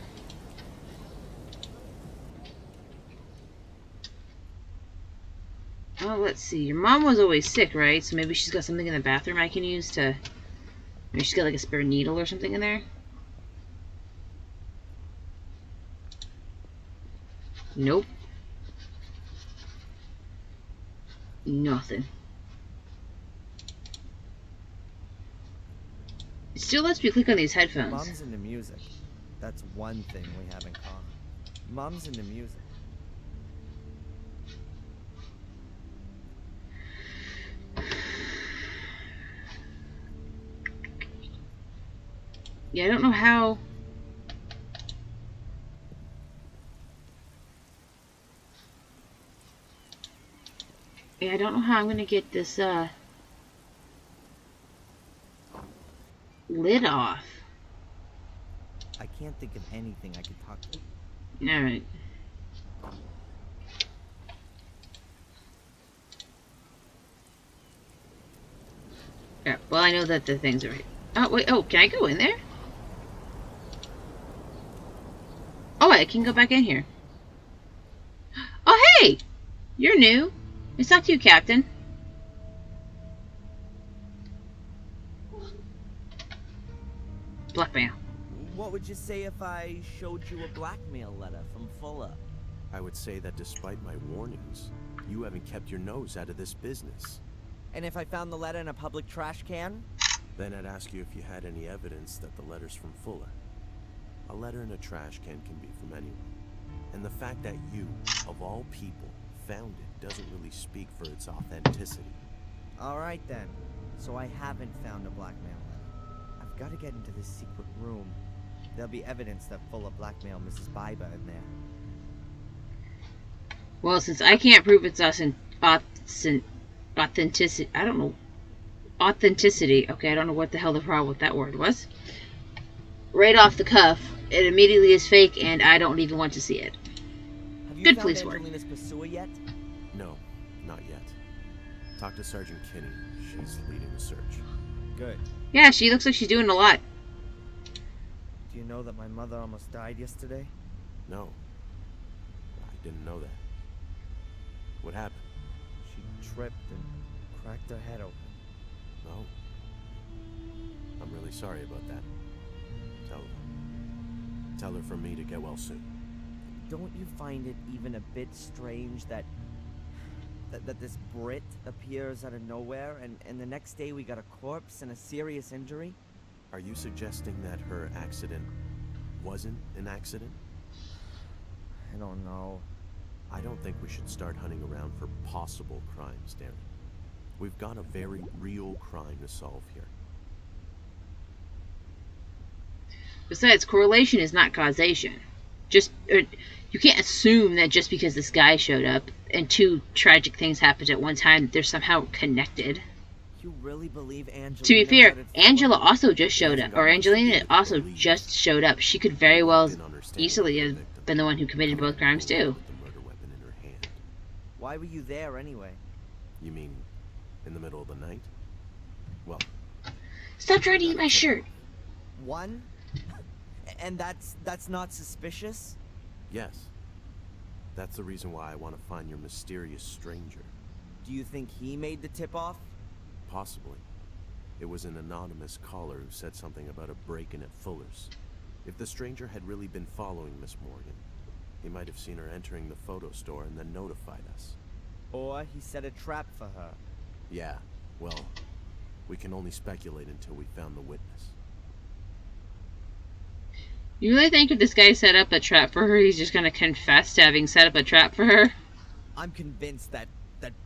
Speaker 1: Oh, let's see. Your mom was always sick, right? So maybe she's got something in the bathroom I can use to... Maybe she's got like a spare needle or something in there? Nope. Nothing. It still lets me click on these headphones.
Speaker 2: Mom's into music. That's one thing we have in common. Mom's into music.
Speaker 1: Yeah, I don't know how... Yeah, I don't know how I'm gonna get this, lid off.
Speaker 2: I can't think of anything I could talk to.
Speaker 1: Alright. Yeah, well, I know that the things are... Oh, wait, oh, can I go in there? Oh, I can go back in here. Oh, hey! You're new. It's not you, Captain. Blackmail.
Speaker 2: What would you say if I showed you a blackmail letter from Fuller?
Speaker 8: I would say that despite my warnings, you haven't kept your nose out of this business.
Speaker 2: And if I found the letter in a public trash can?
Speaker 8: Then I'd ask you if you had any evidence that the letter's from Fuller. A letter in a trash can be from anyone. And the fact that you, of all people, found it doesn't really speak for its authenticity.
Speaker 2: Alright then. So I haven't found a blackmail letter. We've got to get into this secret room. There'll be evidence that Fuller blackmailed Mrs. Biber in there.
Speaker 1: Well, since I can't prove it's authenticity, I don't know. Authenticity. Okay, I don't know what the hell the problem with that word was. Right off the cuff, it immediately is fake, and I don't even want to see it.
Speaker 2: Have you
Speaker 1: Good
Speaker 2: found
Speaker 1: police work.
Speaker 2: Angelina's pursuer yet?
Speaker 8: No, not yet. Talk to Sergeant Kinney. She's leading the search.
Speaker 2: Good.
Speaker 1: Yeah, she looks like she's doing a lot.
Speaker 2: Do you know that my mother almost died yesterday?
Speaker 8: No. I didn't know that. What happened?
Speaker 2: She tripped and cracked her head open.
Speaker 8: No. I'm really sorry about that. Tell her from me to get well soon.
Speaker 2: Don't you find it even a bit strange that this Brit appears out of nowhere and the next day we got a corpse and a serious injury?
Speaker 8: Are you suggesting that her accident wasn't an accident?
Speaker 2: I don't know.
Speaker 8: I don't think we should start hunting around for possible crimes, Darren. We've got a very real crime to solve here.
Speaker 1: Besides, correlation is not causation. You can't assume that just because this guy showed up and two tragic things happened at one time, they're somehow connected.
Speaker 2: You really believe Angelina?
Speaker 1: To be fair,
Speaker 2: murdered
Speaker 1: Angela
Speaker 2: Fuller?
Speaker 1: also just showed up, or Angelina also just showed up. She could very well easily have been the one who committed both crimes too.
Speaker 8: With the murder weapon in her hand.
Speaker 2: Why were you there anyway?
Speaker 8: You mean in the middle of the night? Well,
Speaker 1: Stop trying to eat my shirt.
Speaker 2: One? And that's not suspicious?
Speaker 8: yes. That's the reason why I want to find your mysterious stranger.
Speaker 2: Do you think he made the tip-off?
Speaker 8: Possibly. It was an anonymous caller who said something about a break-in at Fuller's. If the stranger had really been following Miss Morgan, he might have seen her entering the photo store and then notified us.
Speaker 2: Or he set a trap for her?
Speaker 8: Yeah, well, we can only speculate until we found the witness.
Speaker 1: You really think if this guy set up a trap for her, he's just going to confess to having set up a trap for her?
Speaker 2: I'm convinced that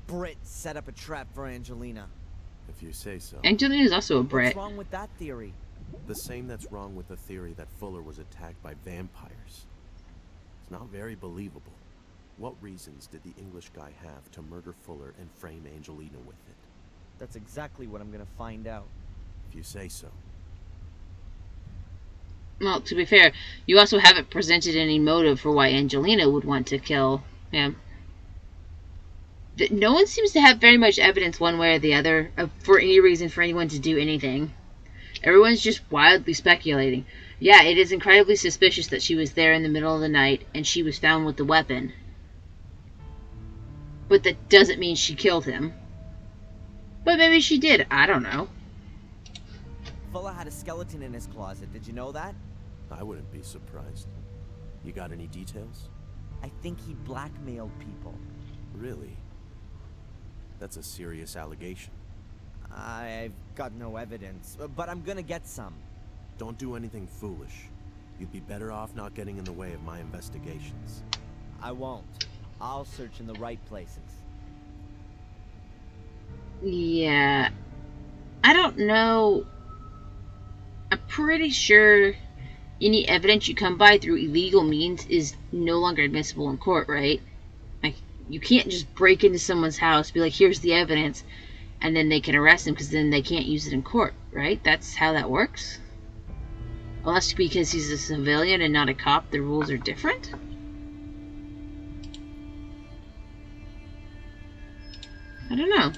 Speaker 2: Brit set up a trap for Angelina.
Speaker 8: If you say so.
Speaker 1: Angelina's also a Brit.
Speaker 2: What's wrong with that theory?
Speaker 8: The same that's wrong with the theory that Fuller was attacked by vampires. It's not very believable. What reasons did the English guy have to murder Fuller and frame Angelina with it?
Speaker 2: That's exactly what I'm gonna find out.
Speaker 8: If you say so.
Speaker 1: Well, to be fair, you also haven't presented any motive for why Angelina would want to kill him. No one seems to have very much evidence one way or the other for any reason for anyone to do anything. Everyone's just wildly speculating. Yeah, it is incredibly suspicious that she was there in the middle of the night and she was found with the weapon. But that doesn't mean she killed him. But maybe she did. I don't know.
Speaker 2: Fuller had a skeleton in his closet. Did you know that?
Speaker 8: I wouldn't be surprised. You got any details?
Speaker 2: I think he blackmailed people.
Speaker 8: Really? That's a serious allegation.
Speaker 2: I've got no evidence, but I'm gonna get some.
Speaker 8: Don't do anything foolish. You'd be better off not getting in the way of my investigations.
Speaker 2: I won't. I'll search in the right places.
Speaker 1: Yeah. I don't know. I'm pretty sure any evidence you come by through illegal means is no longer admissible in court, right? Like, you can't just break into someone's house, be like, here's the evidence, and then they can arrest him because then they can't use it in court, right? That's how that works? Unless because he's a civilian and not a cop, the rules are different? I don't know.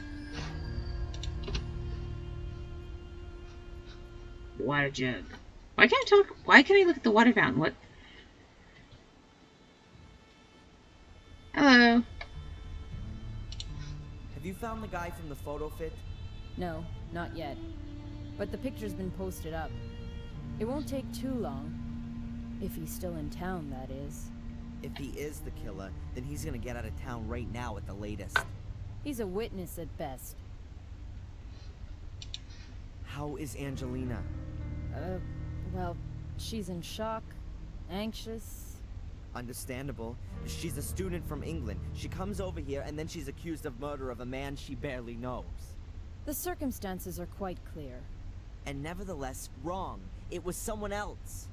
Speaker 1: Water jug. Why can't I talk? Why can't I look at the water fountain? What? Hello.
Speaker 2: Have you found the guy from the photo fit?
Speaker 6: No, not yet. But the picture's been posted up. It won't take too long. If he's still in town, that is.
Speaker 2: If he is the killer, then he's gonna get out of town right now at the latest.
Speaker 6: He's a witness at best.
Speaker 2: How is Angelina?
Speaker 6: Well, she's in shock, anxious.
Speaker 2: Understandable. She's a student from England. She comes over here and then she's accused of murder of a man she barely knows.
Speaker 6: The circumstances are quite clear.
Speaker 2: and nevertheless wrong. It was someone else.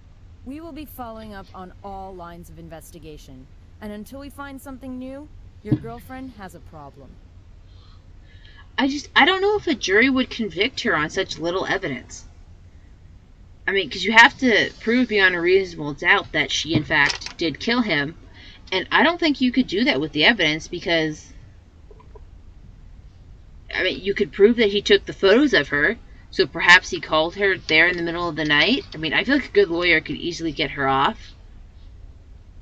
Speaker 9: We will be following up on all lines of investigation. And until we find something new, your girlfriend has a problem.
Speaker 1: I don't know if a jury would convict her on such little evidence. I mean, because you have to prove beyond a reasonable doubt that she, in fact, did kill him. And I don't think you could do that with the evidence because, I mean, you could prove that he took the photos of her, so perhaps he called her there in the middle of the night. I mean, I feel like a good lawyer could easily get her off.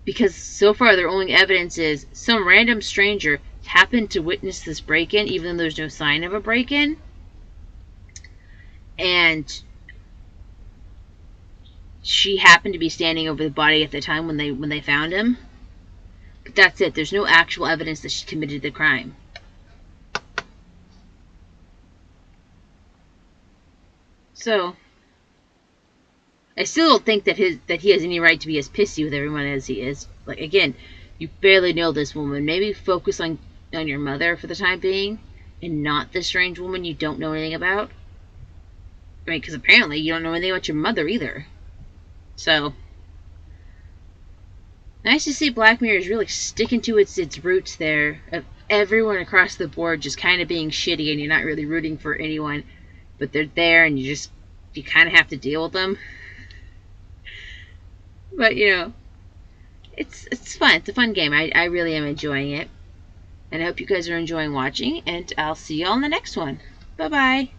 Speaker 1: Because so far their only evidence is some random stranger happened to witness this break-in, even though there's no sign of a break-in. And she happened to be standing over the body at the time when they found him. But that's it. There's no actual evidence that she committed the crime. So I still don't think that he has any right to be as pissy with everyone as he is. Like, again, you barely know this woman. Maybe focus on your mother for the time being, and not this strange woman you don't know anything about. I mean, because apparently you don't know anything about your mother either. So, nice to see Black Mirror is really sticking to its roots there, of everyone across the board just kind of being shitty, and you're not really rooting for anyone, but they're there, and you kind of have to deal with them. But, you know, it's fun. It's a fun game. I really am enjoying it. And I hope you guys are enjoying watching. And I'll see you all in the next one. Bye-bye.